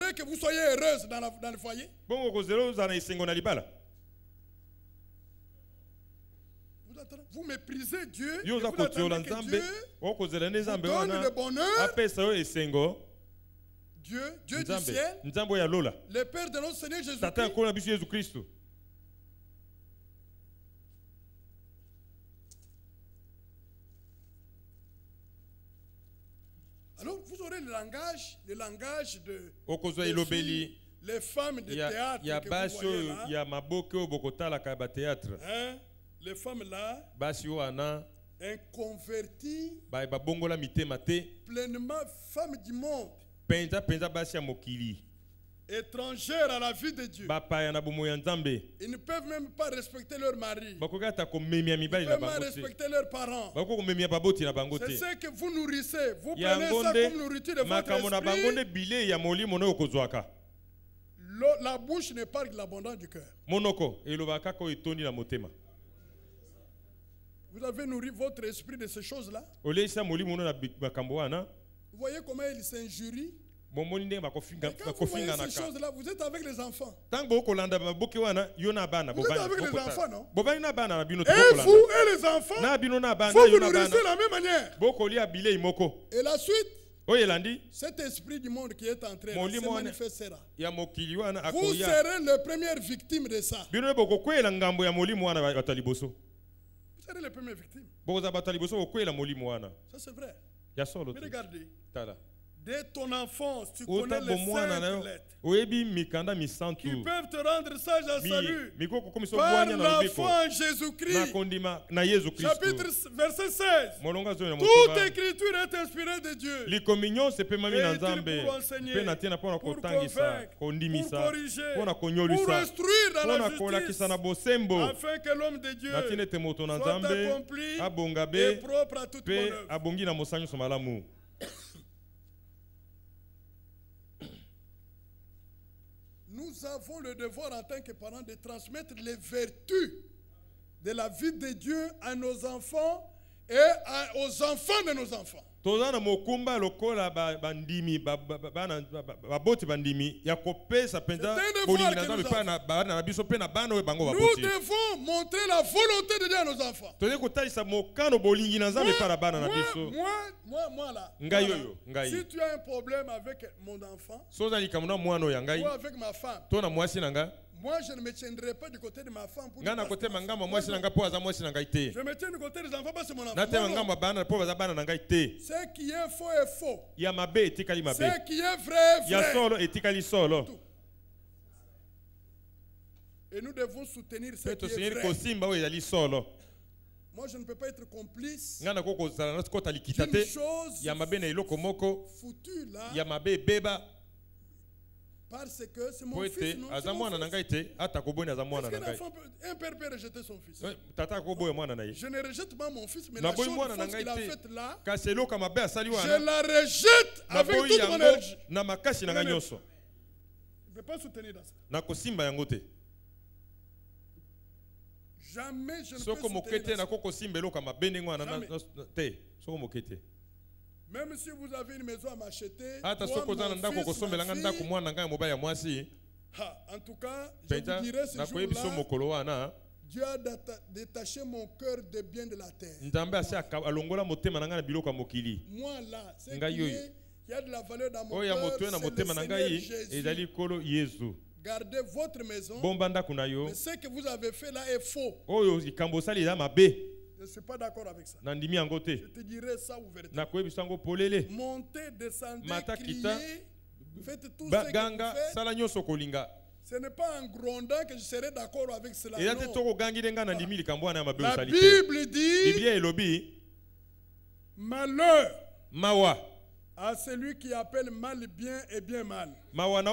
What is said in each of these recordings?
voulez que vous soyez heureuse dans le foyer? Vous méprisez Dieu. Et vous attendez que Dieu vous donne le bonheur. Dieu du ciel, le Père de notre Seigneur Jésus-Christ. Alors, vous aurez le langage de les femmes de théâtre que vous voyez là. Hein? Les femmes là, inconverties, pleinement femmes du monde, étrangères à la vie de Dieu. Ils ne peuvent même pas respecter leur mari. Ils ne peuvent pas respecter leurs parents. C'est ce que vous nourrissez. Vous prenez ça comme nourriture de votre esprit. La bouche ne parle que l'abondance du cœur. Vous avez nourri votre esprit de ces choses-là. Vous voyez comment il s'injurie. Et quand vous voyez ces choses-là, vous êtes avec les enfants. Vous êtes avec les enfants, non? Et vous et les enfants, faut vous nourrir de la même manière. Et la suite, cet esprit du monde qui est en train de se manifestera. Vous serez les premières victimes de ça. Vous serez les premières victimes. Ça c'est vrai. Mais regardez. Dès ton enfance, tu connais les cinq lettres qui peuvent te rendre sage à salut par la foi en Jésus-Christ. Chapitre verset 16. Toute écriture est inspirée de Dieu. Et utile pour enseigner, pour convaincre, pour corriger, pour instruire dans la justice, afin que l'homme de Dieu soit accompli et propre à toute bonne œuvre. Nous avons le devoir en tant que parents de transmettre les vertus de la vie de Dieu à nos enfants et aux enfants de nos enfants. Nous devons montrer la volonté de Dieu à nos enfants. Moi là, si tu as un problème avec mon enfant ou avec ma femme, moi je ne me tiendrai pas du côté de ma femme pour je me tiens du côté des enfants parce que mon enfant. Ce qui est faux est faux. Ce qui est vrai est vrai. Et nous devons soutenir ce qui est vrai. Moi je ne peux pas être complice d'une chose foutue là. Parce que c'est mon fils, non? C'est mon fils. Un père peut rejeter son fils. Je ne rejette pas mon fils, mais la chose qu'il a faite là, je la rejette avec toute mon énergie. Je ne peux pas soutenir dans ça. Jamais je ne peux soutenir dans ça. Même si vous avez une maison à m'acheter, en tout cas, je vous dirai ce jour-là, Dieu a détaché mon cœur des biens de la terre. Moi là, ce qui a de la valeur dans mon cœur, c'est le Seigneur Jésus. Gardez votre maison, mais ce que vous avez fait là est faux. Je ne suis pas d'accord avec ça. Je te dirai ça ouvertement. Montez, descendez, criez, faites tout ce que vous faites. Ce n'est pas en grondant que je serai d'accord avec cela. Non. La Bible dit malheur à celui qui appelle mal bien et bien mal. Parce que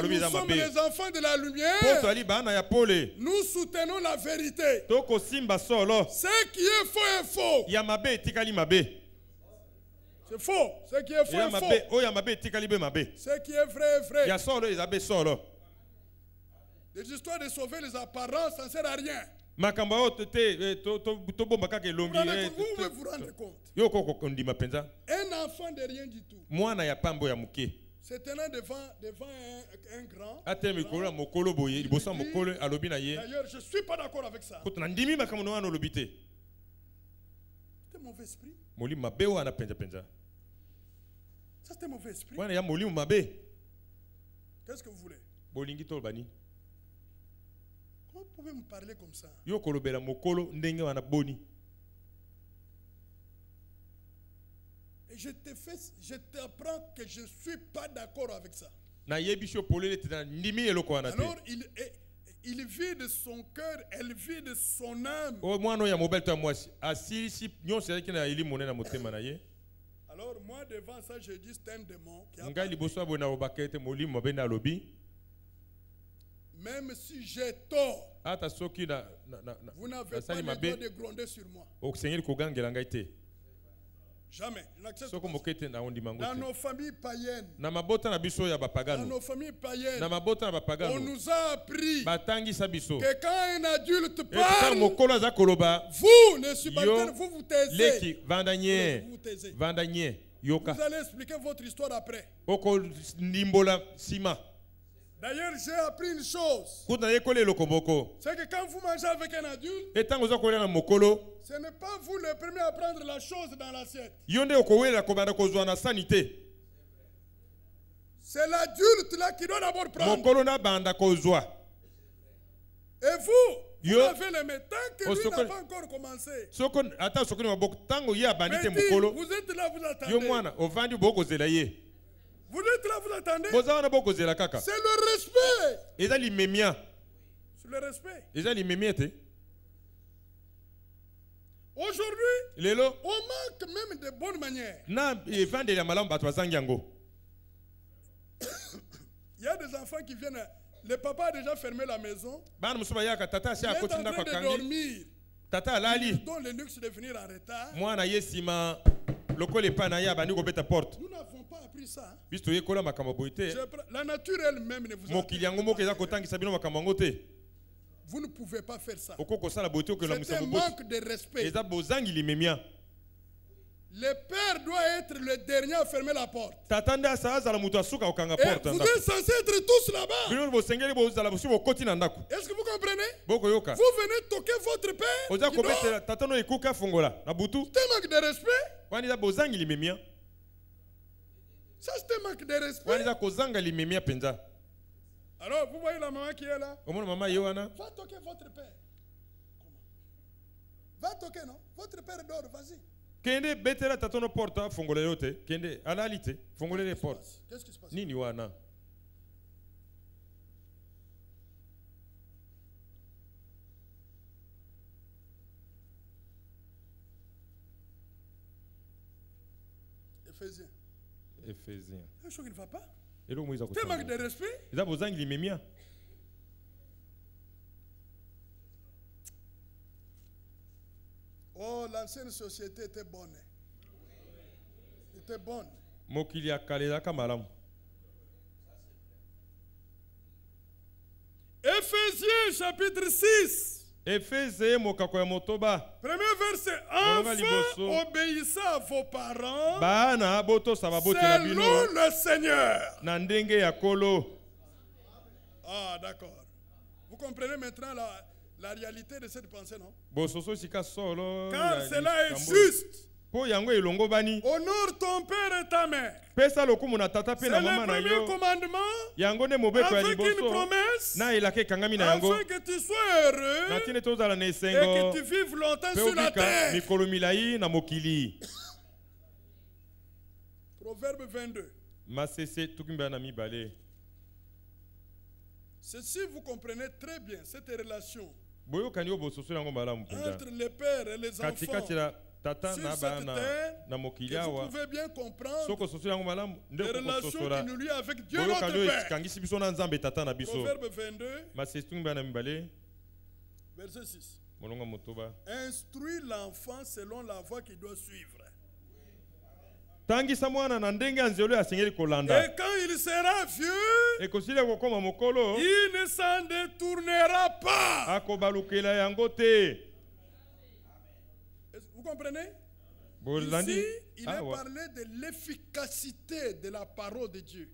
nous sommes les enfants de la lumière. Nous soutenons la vérité. Ce qui est faux est faux. C'est faux. Ce qui est faux est faux. Ce qui est vrai est vrai. Les histoires de sauver les apparences, ça ne sert à rien. Vous pouvez vous rendre compte. Un enfant de rien du tout. Se tenant devant un grand. D'ailleurs, je ne suis pas d'accord avec ça. C'est un mauvais esprit. Ça, c'est un mauvais esprit. Qu'est-ce que vous voulez? Comment vous pouvez me parler comme ça? Et je t'apprends que je ne suis pas d'accord avec ça. Alors il vit de son cœur, elle vit de son âme. Alors moi devant ça je dis c'est un démon qui a parlé. Même si j'ai tort, vous n'avez pas le droit de gronder sur moi. Jamais. Dans nos familles païennes, on nous a appris que quand un adulte parle, vous ne subalternez, vous vous taisez. Vous allez expliquer votre histoire après. D'ailleurs, j'ai appris une chose. C'est que quand vous mangez avec un adulte, ce n'est pas vous le premier à prendre la chose dans l'assiette. C'est l'adulte là qui doit d'abord prendre. Et vous avez le matin que lui n'a pas encore commencé. Mais vous êtes là, vous attendez. Vous êtes là, vous attendez. C'est le respect. C'est le respect. Aujourd'hui, on manque même de bonnes manières. Il y a des enfants qui viennent. Le papa a déjà fermé la maison. Il est en train de dormir. Il donne le luxe de venir en retard. Nous n'avons pas appris ça. La nature elle-même ne vous a pas. Vous ne pouvez pas faire ça. C'est un manque de respect. Le père doit être le dernier à fermer la porte. Et vous êtes censés être tous là-bas. Est-ce que vous comprenez? Vous venez toquer votre père. C'est un manque de respect. Ça, c'est un manque de respect. Alors, vous voyez la maman qui est là? Va toquer votre père. Va toquer, non? Votre père dort, vas-y. Kende betera tatono porta fongole yote kende alalite fongole les portes. Qu'est-ce qui se passe? Nini wana? Éphésiens. Un chose qui ne va pas. C'est un manque de respect. Oh, l'ancienne société était bonne. Était bonne. Éphésiens chapitre 6. Premier verset. Enfants, obéissez à vos parents selon le Seigneur. Ah, d'accord. Vous comprenez maintenant la réalité de cette pensée, non? Car cela est juste. Honore ton père et ta mère. C'est le premier commandement avec une promesse afin que tu sois heureux et que tu vives longtemps sur la terre. Proverbe 22. Ceci, vous comprenez très bien cette relation entre les pères et les enfants sur cette terre, que vous pouvez bien comprendre les relations qui nous lient avec Dieu notre Père. Proverbe 22, verset 6. Instruis l'enfant selon la voie qu'il doit suivre. Et quand il sera vieux, il ne s'en détournera pas. Vous comprenez? Ici, il est parlé de l'efficacité de la parole de Dieu.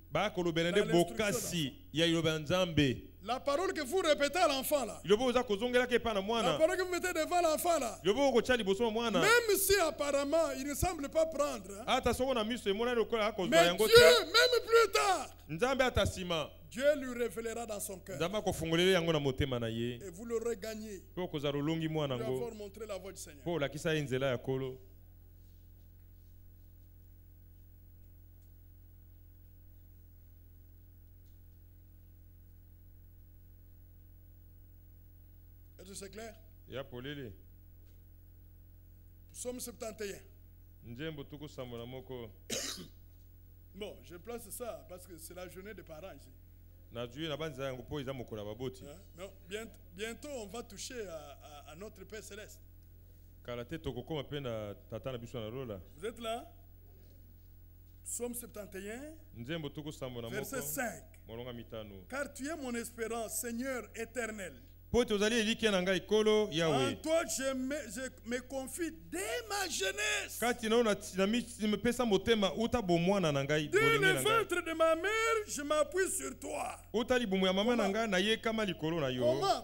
La parole que vous répétez à l'enfant là. La parole que vous mettez devant l'enfant là. Même si apparemment il ne semble pas prendre. Hein, mais Dieu, même plus tard, Dieu lui révélera dans son cœur. Et vous l'aurez gagné. Pour avoir montré la voie du Seigneur. Est-ce que c'est clair? Psaume 71. Bon, je place ça parce que c'est la journée des parents ici. Bientôt, on va toucher à notre Père Céleste. Vous êtes là? Psaume 71, verset 5. Car tu es mon espérance, Seigneur éternel. En toi, je me confie dès ma jeunesse. Dès le ventre de ma mère, je m'appuie sur toi.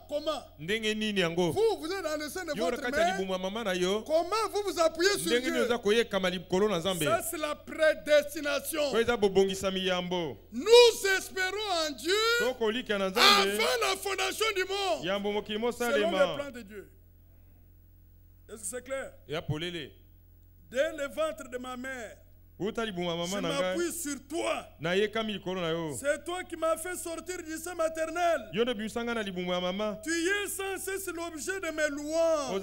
Comment? Vous êtes dans le sein de votre mère. Comment vous vous appuyez sur Dieu? Ça, c'est la prédestination. Nous espérons en Dieu avant la fondation du monde. Selon le plan de Dieu. Est-ce que c'est clair? Dès le ventre de ma mère, je m'appuie sur toi. C'est toi qui m'as fait sortir du sein maternel. Tu es sans cesse l'objet de mes louanges.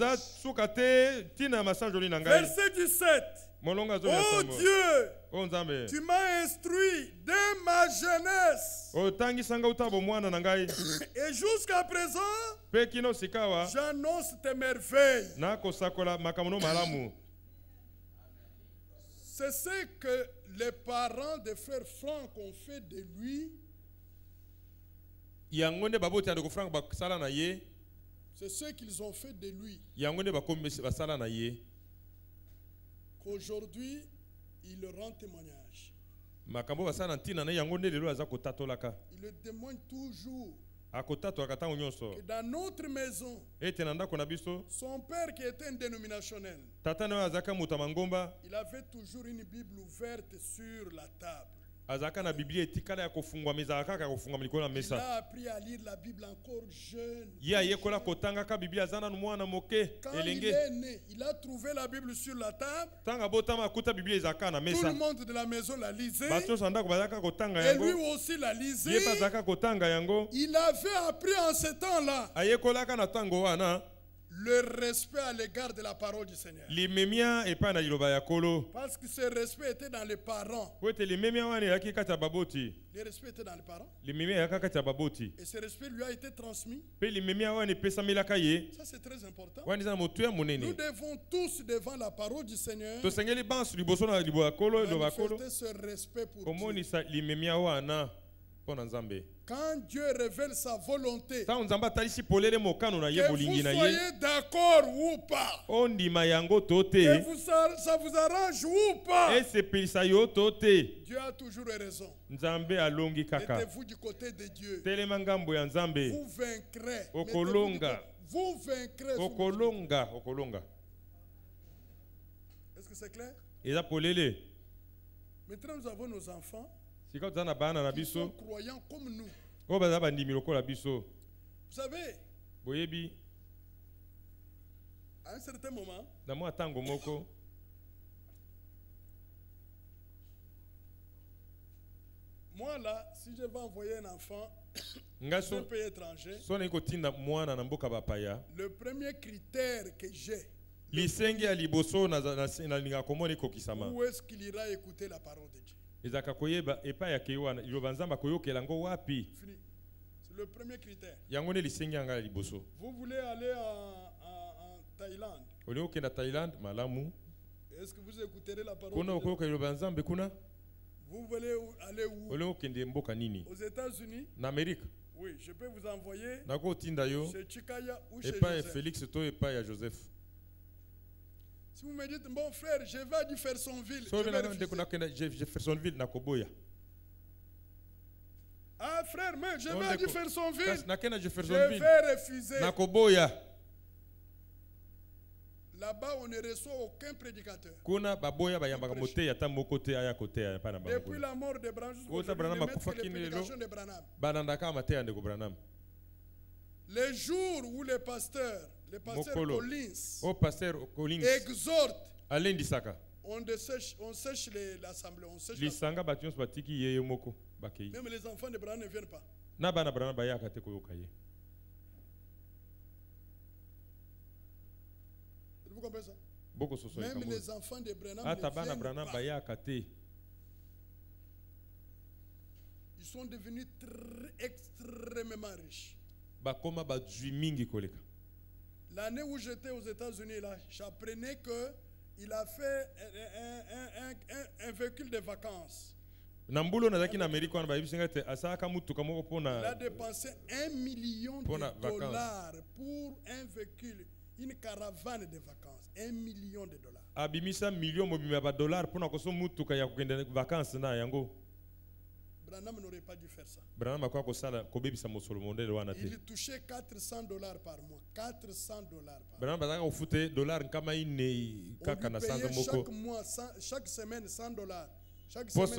Verset 17. Oh Dieu, tu m'as instruit dès ma jeunesse. Et jusqu'à présent, j'annonce tes merveilles. C'est ce que les parents de frère Franck ont fait de lui. C'est ce qu'ils ont fait de lui. Qu'aujourd'hui, il rend témoignage. Il le témoigne toujours. Que dans notre maison, son père qui était un dénominationnel, il avait toujours une Bible ouverte sur la table. Il a appris à lire la Bible encore jeune. Quand il est né, il a trouvé la Bible sur la table. Tout le monde de la maison la lisait. Et lui aussi la lisait. Il avait appris en ce temps-là le respect à l'égard de la parole du Seigneur. Parce que ce respect était dans les parents. Le respect était dans les parents. Et ce respect lui a été transmis. Ça, c'est très important. Nous devons tous, devant la parole du Seigneur, manifester ce respect pour Dieu. Quand Dieu révèle sa volonté, que vous soyez d'accord ou pas, que ça vous arrange ou pas, Dieu a toujours raison. Mettez-vous du côté de Dieu. Vous vaincrez. Vous vaincrez. Est-ce que c'est clair? Maintenant, nous avons nos enfants qui sont croyants comme nous. Vous savez, à un certain moment, moi là, si je vais envoyer un enfant dans un pays étranger, le premier critère que j'ai, où est-ce qu'il ira écouter la parole de Dieu? Fini. C'est le premier critère. Vous voulez aller en Thaïlande? Est-ce que vous écouterez la parole de Dieu? Vous voulez aller où? Aux États-Unis? Oui, je peux vous envoyer chez Chikaya ou chez Joseph. Si vous me dites, bon frère, je vais à Jeffersonville. Jeffersonville, Nakoboya. Ah frère, mais je vais à Jeffersonville. Je vais refuser. Nakoboya. Là-bas, on ne reçoit aucun prédicateur. Depuis la mort de Branham jusqu'à Branham. Les jours où les pasteurs Collins exhortent, on sèche l'assemblée, on sèche même les enfants de Branham ne viennent pas. Vous comprenez ça? Même les enfants de Branham ne viennent pas. Ils sont devenus extrêmement riches. L'année où j'étais aux États-Unis, là, j'apprenais qu'il a fait un véhicule de vacances. Il a dépensé $1 million pour un véhicule, une caravane de vacances. $1 million. Branham n'aurait pas dû faire ça. Il touchait $400 par mois. $400 par mois. On lui payait chaque mois, chaque semaine $100. Chaque semaine $100.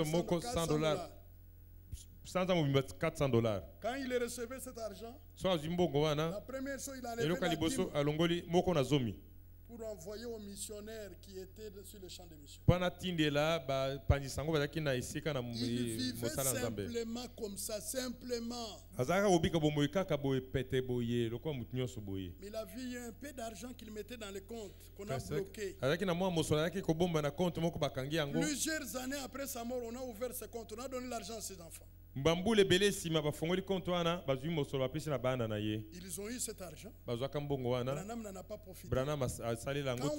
$400. Quand il recevait cet argent, la première chose, il enlevait la dîme pour envoyer aux missionnaires qui étaient sur le champ de mission. Il vivait simplement comme ça, simplement. Mais il avait eu un peu d'argent qu'il mettait dans le compte, qu'on a bloqué. Plusieurs années après sa mort, on a ouvert ce compte, on a donné l'argent à ses enfants. Ils ont eu cet argent. Branham n'en a pas profité. Quand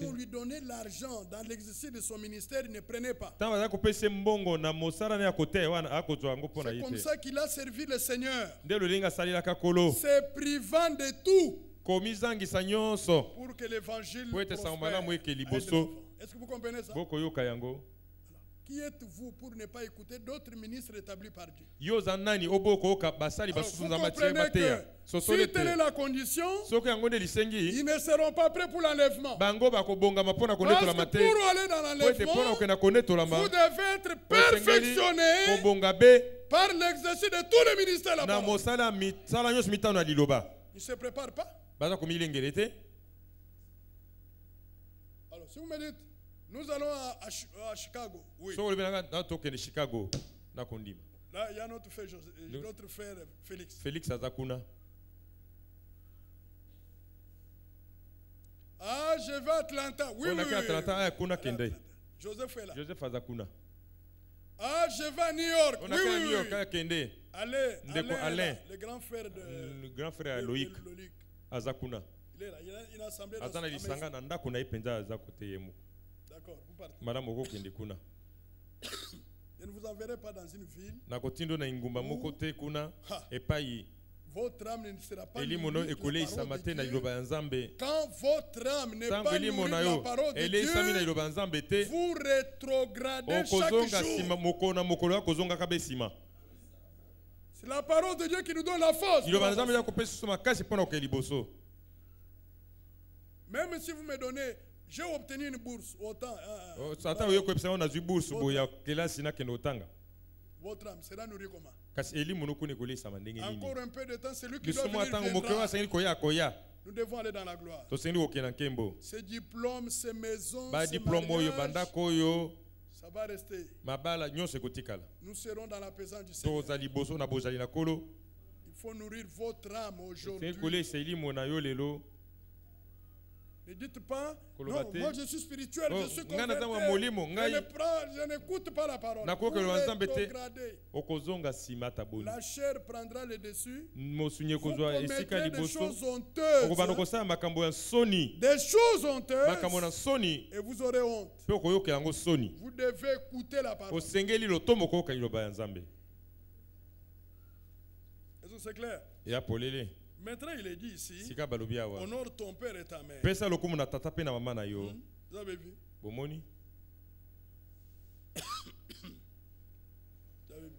on lui donnait l'argent dans l'exercice de son ministère, il ne prenait pas. C'est comme ça qu'il a servi le Seigneur. Se privant de tout pour que l'évangile prospère. Est-ce que vous comprenez ça? Qui êtes-vous pour ne pas écouter d'autres ministres établis par Dieu? Alors, vous comprenez que si telle est la condition, ils ne seront pas prêts pour l'enlèvement. Parce que pour aller dans l'enlèvement, vous devez être perfectionné par l'exercice de tous les ministères là-bas. Ils ne se préparent pas. Alors, si vous me dites, nous allons à Chicago. Oui. Là, il y a notre frère Félix. Ah, je vais à Atlanta. Oui. Joseph est là. Ah, je vais à New York. Oui. Alain, le grand frère de Loïc. Azakuna. Il est là. Il a une assemblée. D'accord, vous partez. Je ne vous enverrai pas dans une ville. Votre âme ne sera pas nourrie de la parole de Dieu. Quand votre âme n'est pas nourrie de la parole de Dieu, vous rétrogradez chaque jour. C'est la parole de Dieu qui nous donne la force. Même si vous me donnez, j'ai obtenu une bourse autant. Votre âme sera nourrie comment? Encore un peu de temps, c'est lui qui doit venir. Nous devons aller dans la gloire. Ces diplômes, ces maisons, ces mariages, ça va rester. Nous serons dans la présence du Seigneur. Il faut nourrir votre âme aujourd'hui. Ne dites pas, non, moi je suis spirituel, je suis converti, je n'écoute pas la parole. La chair prendra le dessus. Vous commettrez des choses honteuses. Des choses honteuses. Et vous aurez honte. Vous devez écouter la parole. Est-ce que c'est clair? Maintenant, il est dit ici, honore ton père et ta mère. Vous avez vu? Bomoni. Vous avez vu?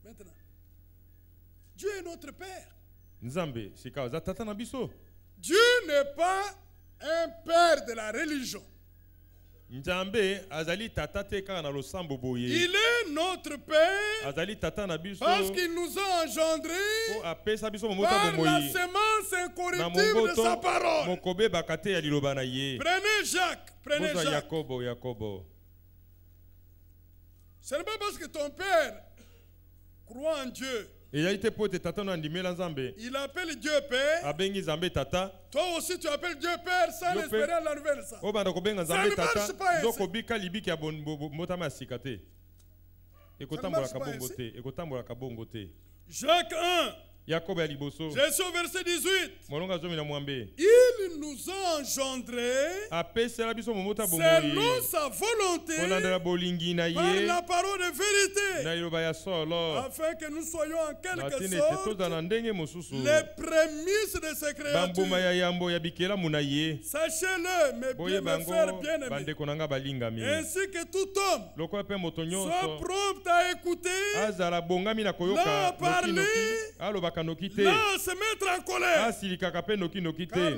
Maintenant, Dieu est notre Père. Nzambe, sika za tata na biso. Dieu n'est pas un père de la religion. Nzambe azali tata te kaka na losambo boye. Il est notre Père. Azali tata na biso. Parce qu'il nous a engendrés par la semence incorruptible de sa parole. Prenez Jacques. Prenez Jacques. Jacobo. Ce n'est pas parce que ton père croit en Dieu. Il appelle Dieu Père. Toi aussi tu appelles Dieu Père sans espérer la nouvelle ça. Ça ne marche pas ainsi. Jacques 1. Je suis au verset 18. Il nous a engendrés selon sa volonté par la parole de vérité, afin que nous soyons en quelque sorte les prémices de ces créatures. Sachez-le, mes frères bien-aimés, ainsi que tout homme soit prompt à écouter, non à parler, non, se mettre en colère. Car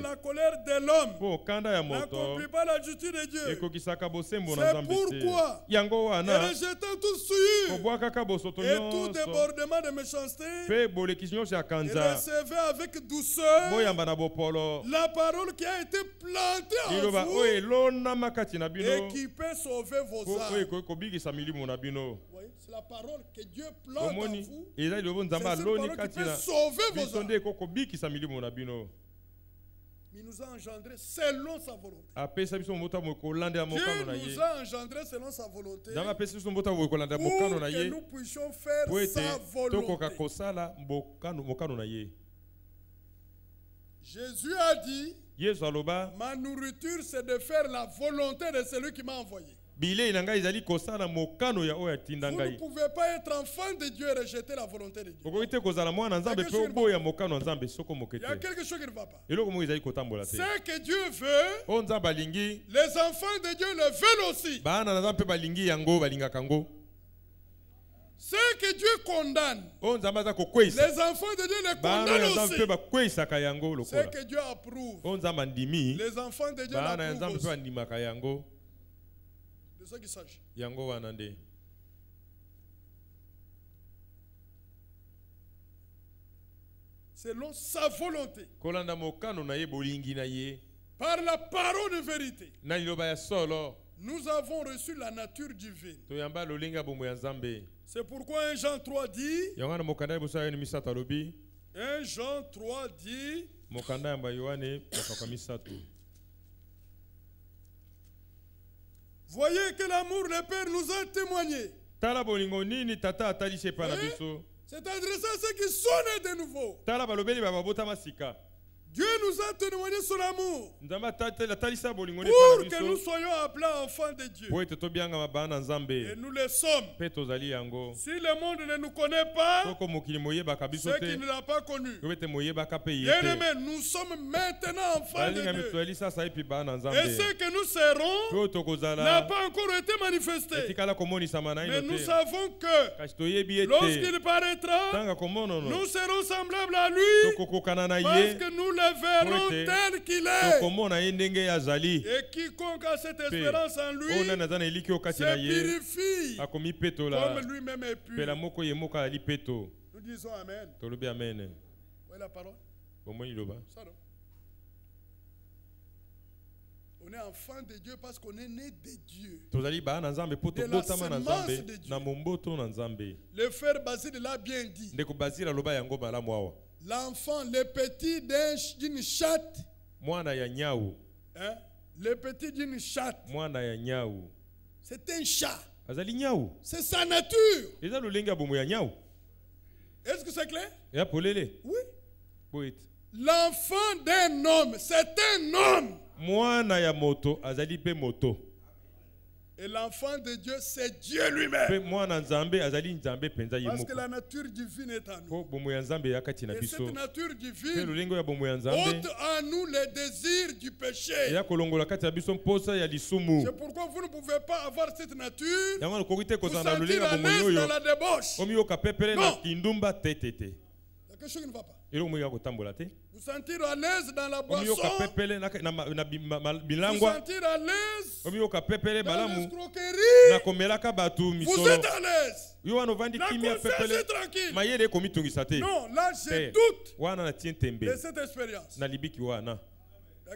la colère de l'homme n'accomplit pas la justice de Dieu. C'est pourquoi, et rejetant toute souillure et tout débordement de méchanceté, recevez avec douceur la parole qui a été plantée en vous et qui peut sauver vos âmes. C'est la parole que Dieu plante en vous. C'est cette parole qui peut sauver vos âmes. Il nous a engendrés selon sa volonté. Dieu nous a engendrés selon sa volonté pour que nous puissions faire sa volonté. Jésus a dit, ma nourriture c'est de faire la volonté de celui qui m'a envoyé. Vous ne pouvez pas être enfant de Dieu et rejeter la volonté de Dieu. Il y a quelque chose qui ne va pas. Ce que Dieu veut, les enfants de Dieu le veulent aussi. Ce que Dieu condamne, les enfants de Dieu le condamnent aussi. Ce que Dieu approuve, les enfants de Dieu l'approuvent aussi. C'est ça qu'il s'agit. Selon sa volonté. Par la parole de vérité. Nous avons reçu la nature divine. C'est pourquoi 1 Jean 3 dit. 1 Jean 3 dit. Voyez que l'amour du Père nous a témoigné. C'est adressé à ceux qui sont nés de nouveau. Dieu nous a témoigné son amour pour que nous soyons appelés enfants de Dieu. Et nous le sommes. Si le monde ne nous connaît pas, ceux qui ne l'ont pas connu. Bien-aimés, nous sommes maintenant enfants de Dieu. Et ce que nous serons n'a pas encore été manifesté. Mais nous savons que lorsqu'il paraîtra, nous serons semblables à lui parce que nous le verrons tel qu'il est. Et quiconque a cette espérance en lui se purifie comme lui-même est pur. Nous disons Amen. Voyez la parole? On est enfant de Dieu parce qu'on est né de Dieu. De la semence de Dieu. Le frère Basile l'a bien dit. L'enfant, le petit d'une chatte. Le petit d'une chatte. C'est un chat. C'est sa nature. Est-ce que c'est clair? Oui. L'enfant d'un homme, c'est un homme. Et l'enfant de Dieu, c'est Dieu lui-même. Parce que la nature divine est en nous. Et cette nature divine ôte en nous les désirs du péché. C'est pourquoi vous ne pouvez pas avoir cette nature, vous sentir à l'aise dans la débauche. Non. Il y a quelque chose qui ne va pas. Vous sentir à l'aise dans la boisson. Vous sentir à l'aise dans l'escroquerie. Vous êtes à l'aise. La conscience est tranquille. Non, là j'ai doute de cette expérience. Il y a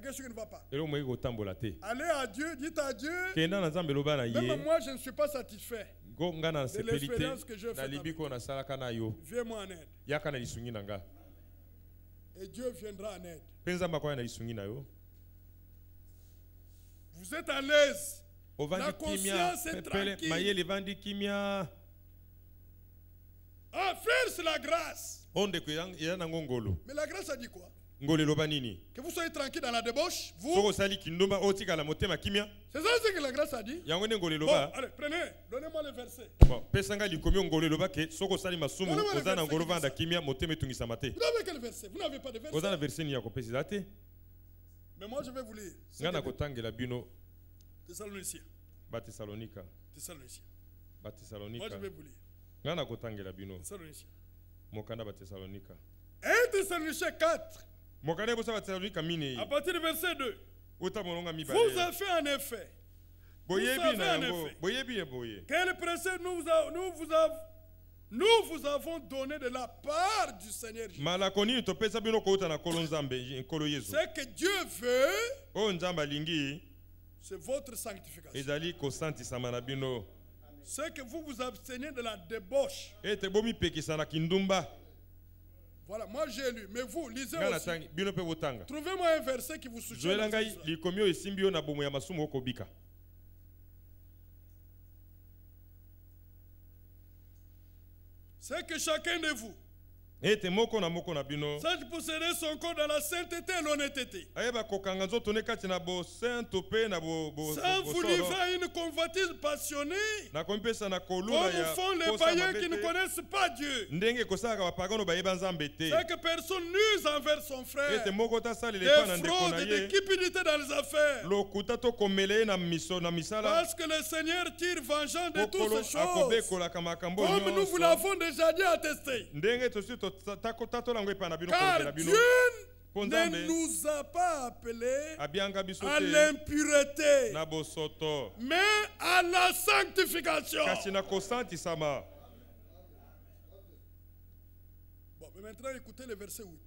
quelque chose qui ne va pas. Allez à Dieu, dites à Dieu. Même moi je ne suis pas satisfait de l'expérience que je fais. Viens-moi en aide. Et Dieu viendra en aide. Vous êtes à l'aise. La conscience est tranquille. Ah, frère, c'est la grâce. Mais la grâce a dit quoi? Que vous soyez tranquille dans la débauche. Vous. C'est ça ce que la grâce a dit. Bon, allez, prenez. Donnez-moi le verset. Vous n'avez quel verset? Vous n'avez pas de verset. Mais moi je vais vous lire. Thessaloniciens. Moi je vais vous lire. Thessaloniciens. 1 Thessaloniciens 4. À partir du verset 2. Vous avez fait en effet. Quel précède nous vous avons donné de la part du Seigneur Jésus. Ce que Dieu veut, c'est votre sanctification. C'est que vous vous abstenez de la débauche. Voilà, moi j'ai lu, mais vous lisez aussi. Trouvez-moi un verset qui vous soutient. C'est que chacun de vous sache posséder son corps dans la sainteté et l'honnêteté. Sans vous livrer à une convoitise passionnée, comme font les païens qui ne connaissent pas Dieu. C'est que personne n'use envers son frère. Des fraudes, des cupidités dans les affaires. Parce que le Seigneur tire vengeance de toutes ces choses. Comme nous vous l'avons déjà dit attesté. Car Dieu ne nous a pas appelés à l'impureté, mais à la sanctification. Bon, mais maintenant écoutez le verset 8.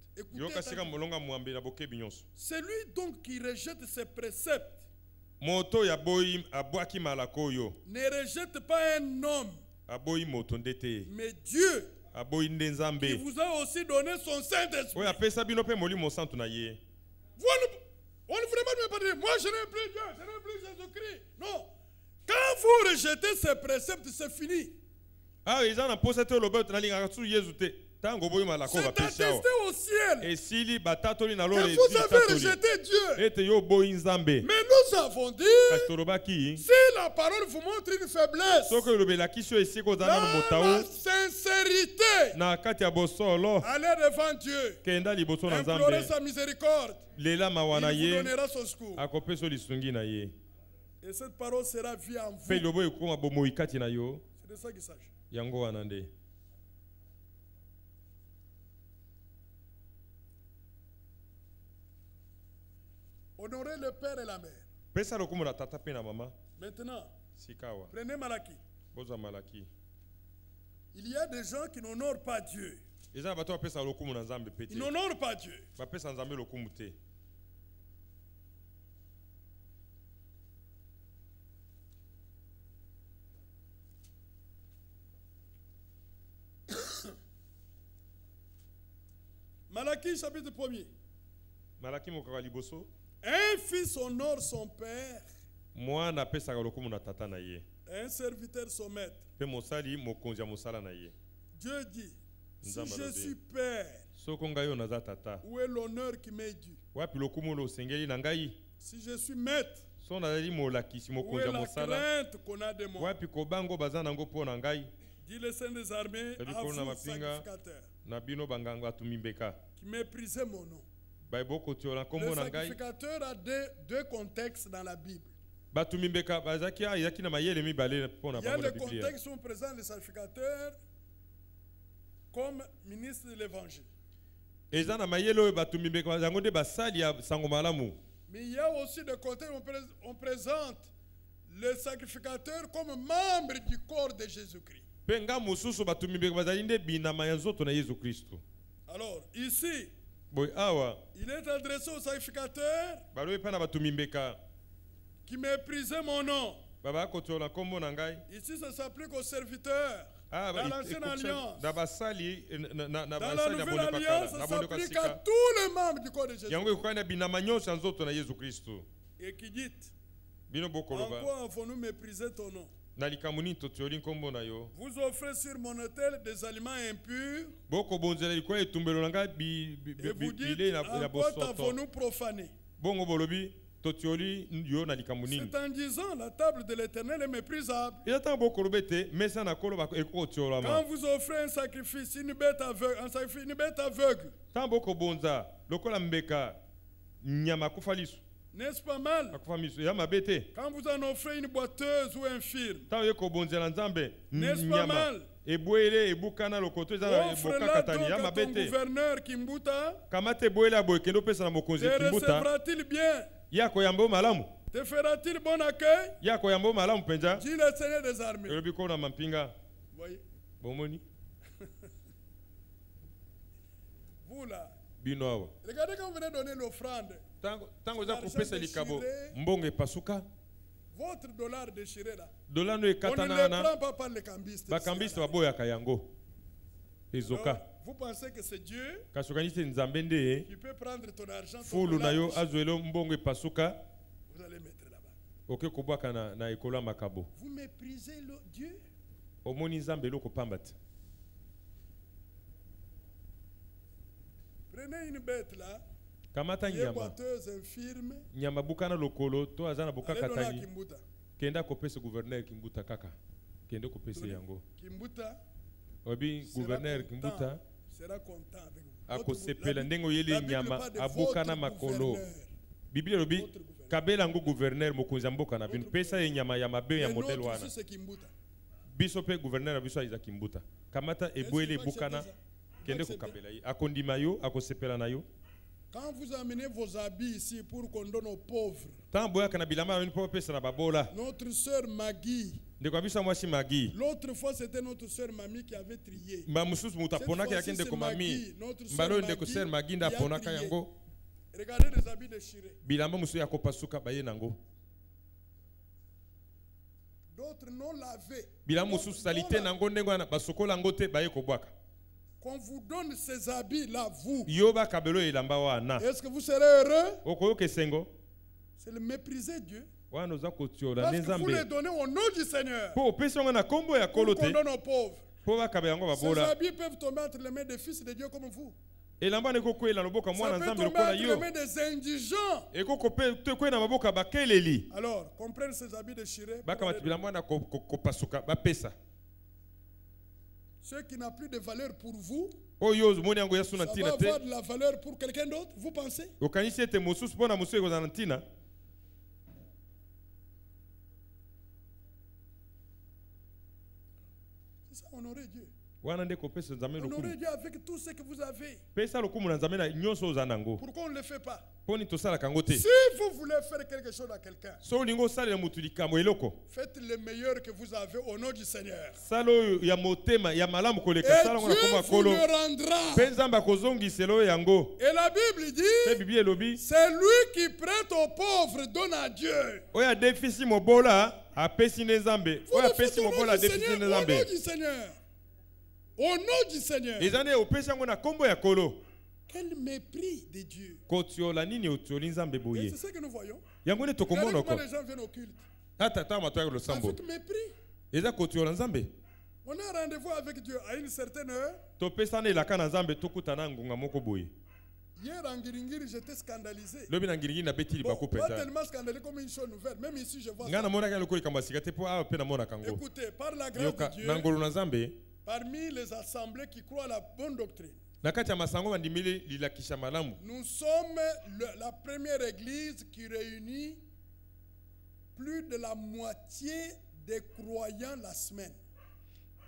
Celui donc qui rejette ses préceptes ne rejette pas un homme, mais Dieu qui vous a aussi donné son Saint-Esprit. On ne vraiment pas dire, moi je n'ai plus Dieu, je n'ai plus Jésus-Christ. Non. Quand vous rejetez ces préceptes, c'est fini. C'est attesté au ciel que vous avez rejeté Dieu. Mais nous avons dit, si la parole vous montre une faiblesse, dans la sincérité, allez devant Dieu, implorez sa miséricorde, il vous donnera son secours. Et cette parole sera vie en vous. C'est de ça qu'il s'agit. Honorez le père et la mère. Maintenant, prenez Malachie. Il y a des gens qui n'honorent pas Dieu. Ils n'honorent pas Dieu. Malachie chapitre 1er. Un fils honore son père. Un serviteur son maître. Dieu dit, si je suis père, où est l'honneur qui m'est dû? Si je suis maître, Où est la crainte qu'on a de moi? Dit le Saint des armées à vous, sacrificateurs, qui méprisez mon nom. Le sacrificateur a deux contextes dans la Bible. Il y a le contexte où on présente le sacrificateur comme ministre de l'évangile. Mais il y a aussi le côté où on présente le sacrificateur comme membre du corps de Jésus-Christ. Alors, ici, il est adressé au sacrificateur qui méprisait mon nom. Ici, ça s'applique aux serviteurs. Dans l'ancienne alliance. Dans la nouvelle alliance, ça s'applique à tous les membres du corps de Jésus. Et qui dit, en quoi avons-nous méprisé ton nom? Vous offrez sur mon autel des aliments impurs. Et vous dites, en quoi avons-nous profané? C'est en disant la table de l'Éternel est méprisable. Quand vous offrez un sacrifice, une bête aveugle, n'est-ce pas mal? Quand vous en offrez une boiteuse ou infirme, n'est-ce pas mal? Offre-la donc à ton gouverneur Kimbuta. Te recevra-t-il bien? Te fera-t-il bon accueil? Dit le Seigneur des armées. Voyez? Vous là, regardez quand vous venez donner l'offrande. Votre dollar déchiré là, on ne le prend pas par les cambistes. Vous pensez que c'est Dieu qui peut prendre ton argent, vous allez mettre là-bas. Vous méprisez Dieu. Prenez une bête là, qui est boiteuse, infirme, allez donner à Kimbuta. Kimbuta sera content avec vous. La Bible parle de votre gouverneur. kabela ngo gouverneur mokonzi mboka na bino pesa ye nyama ya mabe ya model wana biso pe gouverneur biso Isaac Mbuta kamata ebwele bukana kende ko kabela yi akondima yo akosepela na yo. Quand vous amenez vos habits ici pour qu'on donne aux pauvres, notre sœur Maggie, l'autre fois c'était notre sœur Mamie qui avait trié. Cette fois-ci c'est Maggie, notre sœur Maggie qui a trié. Regardez les habits déchirés. D'autres non lavés. Qu'on vous donne ces habits-là, vous. Est-ce que vous serez heureux? C'est le mépriser Dieu. Parce que vous les donnez au nom du Seigneur. Pour qu'on donne aux pauvres. Ces habits peuvent tomber entre les mains des fils de Dieu comme vous. Ça peut tomber entre les mains des indigents. Alors, qu'on prenne ces habits déchirés. Ce qui n'a plus de valeur pour vous, ça va avoir de la valeur pour quelqu'un d'autre, vous pensez? C'est ça, honorer Dieu. Honorer Dieu avec tout ce que vous avez. Pourquoi on ne le fait pas? Si vous voulez faire quelque chose à quelqu'un, faites le meilleur que vous avez au nom du Seigneur. Et Dieu vous le rendra. Et la Bible dit, c'est lui qui prête aux pauvres donne à Dieu. Vous le faites au nom du Seigneur. Au nom du Seigneur. Quel mépris de Dieu. Et c'est ce que nous voyons. Regardez comment les gens viennent au culte. Avec mépris. On a rendez-vous avec Dieu à une certaine heure. Hier en Ngiringiri, j'étais scandalisé. Bon, pas tellement scandalisé comme une chose nouvelle. Même ici, je vois ça. Écoutez, par la grâce de Dieu, parmi les assemblées qui croient à la bonne doctrine, nous sommes la première église qui réunit plus de la moitié des croyants la semaine.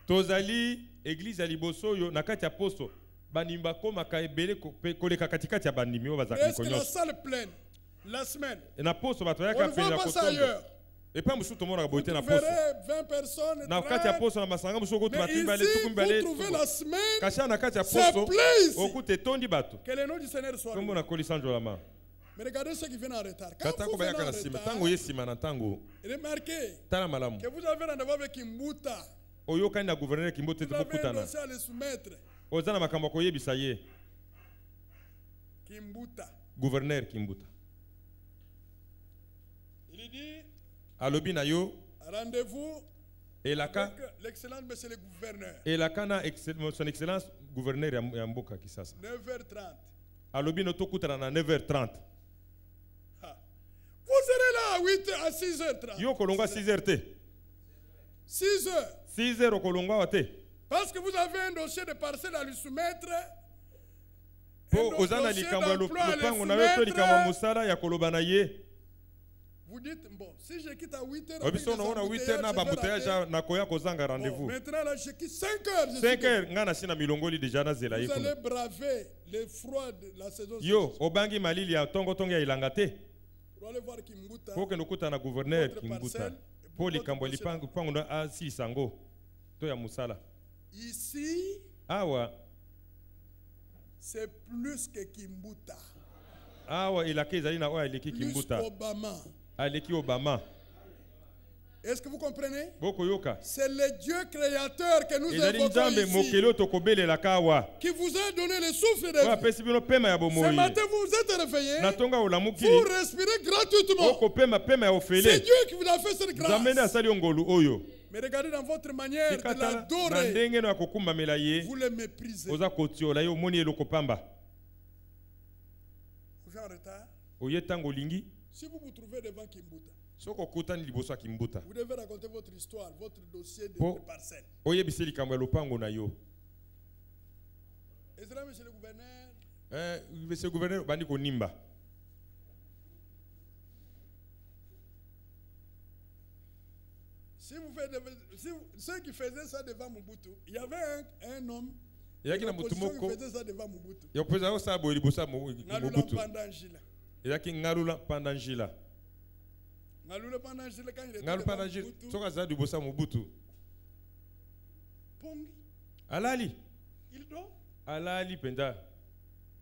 Tozali église ya liboso yo nakati aposto banimba koma ka ebele koleka katikati ya bandimi o bazaka konyo. Est-ce que la salle pleine la semaine? Na posto bato ya ka pena ko tombe. Et pas musu to mona boite na posto. 20 personnes. Na kati aposto na masanga musu ko tuma timbale tukumbale. Vous trouvez la semaine? Kasha na kati aposto. Okute tondi bato. Que le nom du Seigneur soit. Comme on a collé sans la main. Mais regardez ceux qui viennent en retard. Quand vous venez en retard, remarquez que vous avez rendez-vous avec Kimbuta. Vous avez un dossier à le soumettre. Kimbuta. Gouverneur Kimbuta. Il dit rendez-vous avec l'excellence monsieur le gouverneur. Et la cana son excellence gouverneur Yamboka Kisasa. 9h30. Alobi noto kutana na 9h30. Vous serez là à 8h à 6h30. Yo kolonga 6h te. 6h. 6h kolonga te. Parce que vous avez un dossier de parcelle à lui soumettre. Vous dites, bon, si je quitte à 8h, maintenant là, je quitte 5h. 5h, vous allez braver le froid de la saison. Yo, obangi malili ya tongo tongo ya ilangate. Pour aller voir Kimbuta. Pour que nous coûte na gouverneur Kimbuta. Pour les Camboli pango na asi sango. To ya musala. Ici, awa. C'est plus que Kimbuta. Awa ilaki ezali na oya ileki Kimbuta. Plus Obama. Aleki Obama. Est-ce que vous comprenez? Bokoyoka. C'est le Dieu créateur que nous invoquons ici. Qui vous a donné le souffle de vie. Ce matin, vous vous êtes réveillés. Vous respirez gratuitement. C'est Dieu qui vous a fait cette grâce. Mais regardez dans votre manière de l'adorer. Vous le méprisez. Vous êtes en retard. Si vous vous trouvez devant Kimbuta, vous devez raconter votre histoire, votre dossier de parcelle. Est-ce là, monsieur le gouverneur? Monsieur le gouverneur, bandi ko nimba. Si ceux qui faisaient ça devant Mobutu, il y avait un homme qui faisait ça devant Mobutu. Il y a qui ngalula pendant Gila. Ngalula pendant Gila quand il était devant Mobutu. Soka za du bossa Mobutu. Pongi. Alali. Il dort. Alali penda.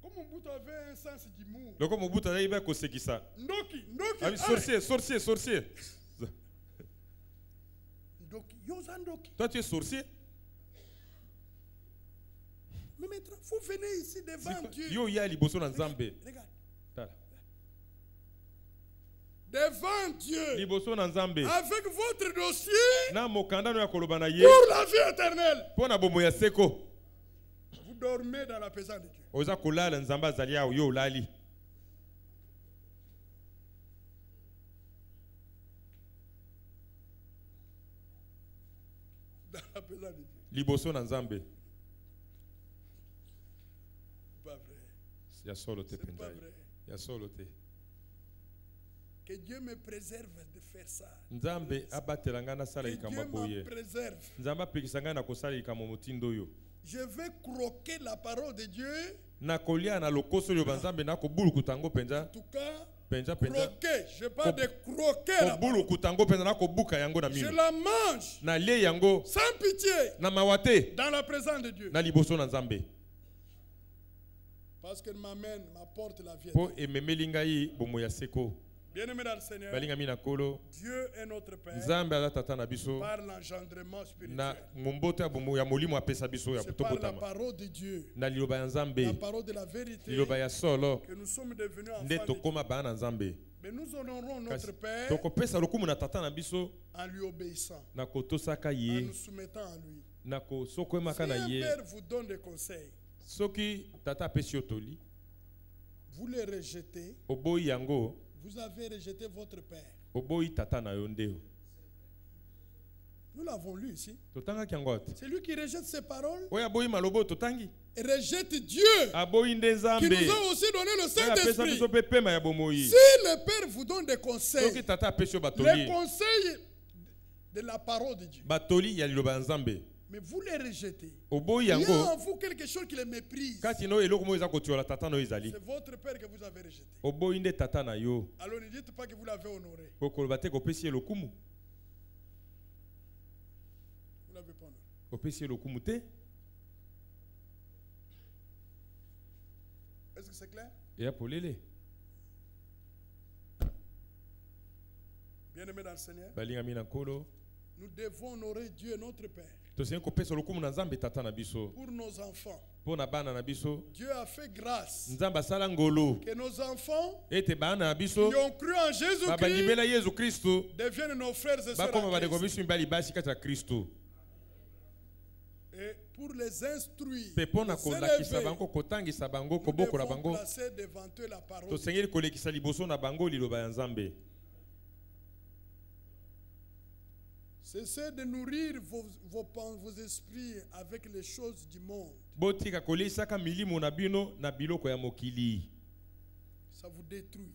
Comme Mobutu avait un sens d'humour. Donc Mobutu avait bien kosekisa. Ndoki. Sorcier. Ndoki. Yoza Ndoki. Toi tu es sorcier. Mais maintenant, vous venez ici devant Dieu. Yo ya liboso na Nzambe. Regarde. Devant Dieu, avec votre dossier, pour la vie éternelle, vous dormez dans la présence de Dieu. Dans la présence de Dieu. C'est pas vrai. Que Dieu me préserve de faire ça. Que Dieu me préserve. Je vais croquer la parole de Dieu. En tout cas, croquer. Je parle de croquer la parole. Je la mange sans pitié dans la présence de Dieu. Parce qu'elle m'apporte la vie. Bien-aimé dans le Seigneur, Dieu est notre Père par l'engendrement spirituel. C'est par la parole de Dieu, la parole de la vérité, que nous sommes devenus enfants de Dieu. Mais nous honorons notre Père en lui obéissant, en nous soumettant à lui. Si un père vous donne des conseils, Vous les rejetez. Vous avez rejeté votre père. Nous l'avons lu ici. C'est lui qui rejette ses paroles. Et rejette Dieu qui nous a aussi donné le Saint-Esprit. Si le Père vous donne des conseils, les conseils de la parole de Dieu, mais vous les rejetez, il y a en vous quelque chose qui les méprise. C'est votre Père que vous avez rejeté. Alors ne dites pas que vous l'avez honoré. Vous ne l'avez pas honoré. Est-ce que c'est clair? Bien-aimés dans le Seigneur, nous devons honorer Dieu notre Père. Pour nos enfants, Dieu a fait grâce que nos enfants qui ont cru en Jésus-Christ deviennent nos frères et sœurs en Christ. Et pour les instruire, nous devons placer devant eux la parole de Dieu. Cessez de nourrir vos esprits avec les choses du monde. Ça vous détruit.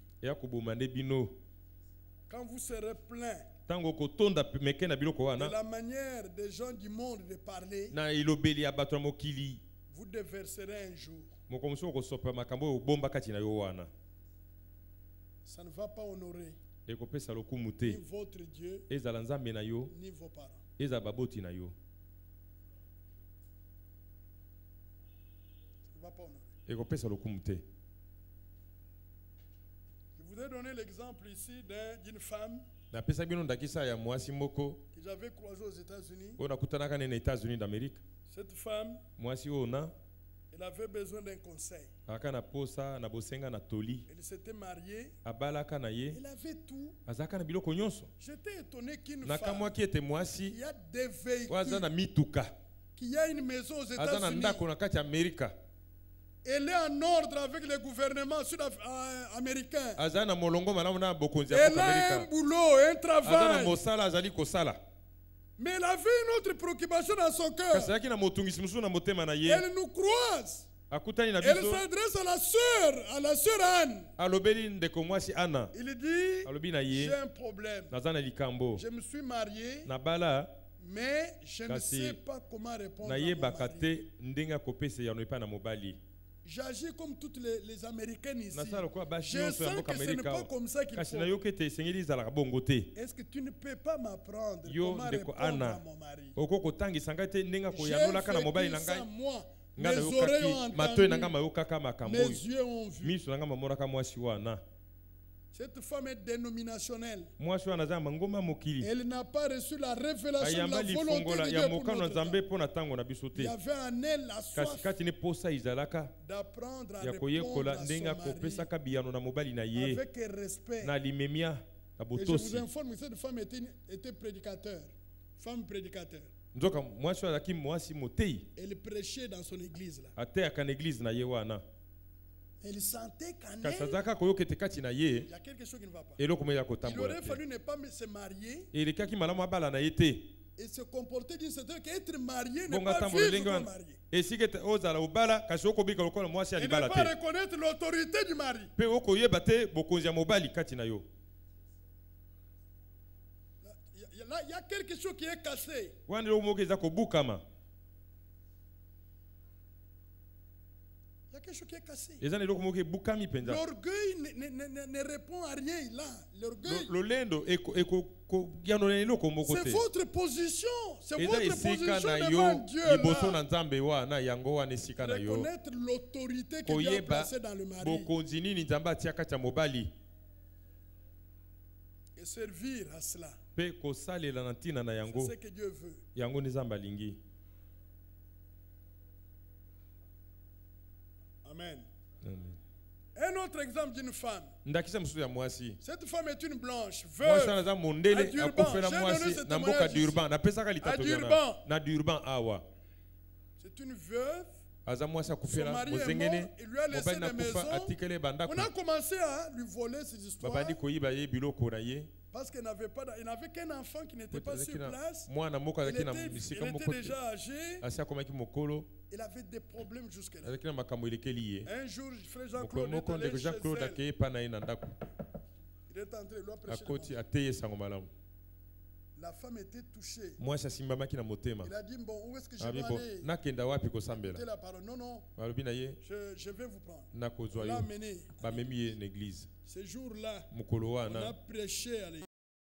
Quand vous serez plein de la manière des gens du monde de parler, vous déverserez un jour. Ça ne va pas honorer ni votre Dieu, ni vos parents. Ça ne va pas honorer. Je voudrais donner l'exemple ici d'une femme que j'avais croisée aux États-Unis. Cette femme, elle avait besoin d'un conseil. Elle s'était mariée. Elle avait tout. J'étais étonné qu'une femme qui a des véhicules, qui a une maison aux États-Unis, elle est en ordre avec le gouvernement sud-américain. Elle a un boulot, un travail. Mais elle avait une autre préoccupation dans son cœur. Elle nous croise. Elle s'adresse à la sœur Anne. Il dit, j'ai un problème. Je me suis marié, mais je ne sais pas comment répondre à mon mari. J'agis comme toutes les Américaines ici. Je sens que ce n'est pas comme ça qu'il faut. Est-ce que tu ne peux pas m'apprendre comment répondre à mon mari? J'ai fait ça, moi. Mes oreilles ont entendu, mes yeux ont vu. Cette femme est dénominationnelle. Elle n'a pas reçu la révélation de la volonté de Dieu pour notre temps. Il y avait en elle la soif d'apprendre à répondre à son mari avec respect. Et je vous informe que cette femme était prédicateur. Femme prédicateur. Elle prêchait dans son église là. Elle sentait qu'en elle, il y a quelque chose qui ne va pas. Il aurait fallu ne pas se marier et se comporter d'une certaine manière, qu'être marié n'est pas vivre comme marié. Et ne pas reconnaître l'autorité du mari. Il y a quelque chose qui est cassé. Quelque chose qui est cassé. L'orgueil ne répond à rien là. L'orgueil, c'est votre position. C'est votre position devant Dieu là. Reconnaître l'autorité que Dieu a placée dans le mari. Et servir à cela. C'est ce que Dieu veut. Amen. Un autre exemple d'une femme. Cette femme est une blanche, veuve, à Durban. C'est une veuve son mari est mort, il lui a laissé des maisons. On a commencé à lui voler ses histoires. Parce qu'il n'avait qu'un enfant qui n'était pas sur place. Il était déjà âgé. Il avait des problèmes jusque-là. Un jour, frère Jean-Claude est allé chez elle. Il est entré, il lui a prêché. La femme était touchée. Il a dit, bon, où est-ce que je vais aller? Écoutez la parole. Non, non, je vais vous prendre. On l'a amené. Ce jour-là, on a prêché à l'église.